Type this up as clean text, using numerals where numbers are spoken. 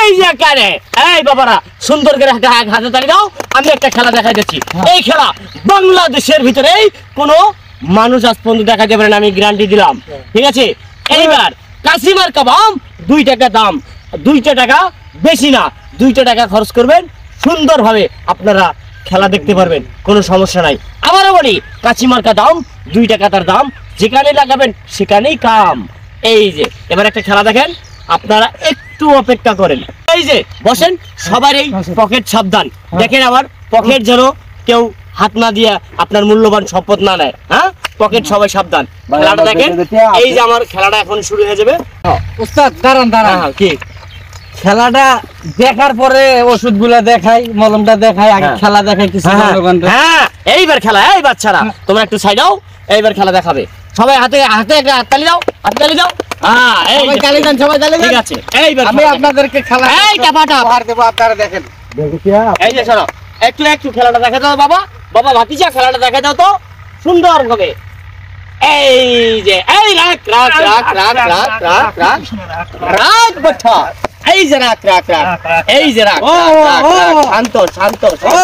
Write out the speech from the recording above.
এই যে কারে এই বাবারা সুন্দর করে হাতে তালি দাও। আমি একটা খেলা দেখাই দিচ্ছি। এই খেলা বাংলাদেশের ভিতরে কোনো মানুষ আজ পর্যন্ত দেখা যাবে না, আমি গ্যারান্টি দিলাম। ঠিক আছে, এইবার কাশিমার কাবাব 2 টাকা দাম, 2 টাকা বেশি না, 2 টাকা খরচ করবেন, সুন্দরভাবে আপনারা খেলা দেখতে পারবেন, কোনো সমস্যা নাই। আবারও বলি, কাচিমার্কা দাম 2 টাকা, তার দাম যেখানে লাগাবেন সেখানেই কাম। এই যে এবার একটা খেলা দেখেন, আপনারা একটু অপেক্ষা করেন। এই যে বসেন, সবারই পকেট সাবধান। দেখেন আমার পকেট যেন কেউ হাত না দিয়া আপনার মূল্যবান সম্পদ না নেয়। হ্যাঁ, পকেট সবাই সাবধান। খেলাটা দেখেন, এই যে আমার খেলাটা এখন শুরু হয়ে যাবে। উস্তাদ দাঁড়ান দাঁড়ান, কি খেলাটা দেখার পরে ওষুধগুলা দেখাই, মলমটা দেখাই, আগে খেলা দেখাই কিছু। হ্যাঁ, এইবার খেলা। এই বাচ্চারা তোমরা একটু সাইড দাও, এইবার খেলা দেখাবে। সবাই হাতে হাতে একটা হাততালি দাও, হাততালি দাও। হ্যাঁ, এই সবাই তালি দেন, সবাই তালি দেন। ঠিক আছে, এইবার আমি আপনাদেরকে খেলা এই টাপাটা উপহার দেব, আপনারা দেখেন। এই যে শোনো, একটু একটু খেলাটা দেখা দাও বাবা। বাবা ভাতিজা খেলাটা দেখা দাও তো সুন্দর হবে। এই যে এই রাখ রাখ রাখ রাখ রাখ রাখ রাখ রাখ বাচ্চা, এই যে রাখ রাখ রাখ, এই যে রাখ, শান্ত শান্ত শান্ত।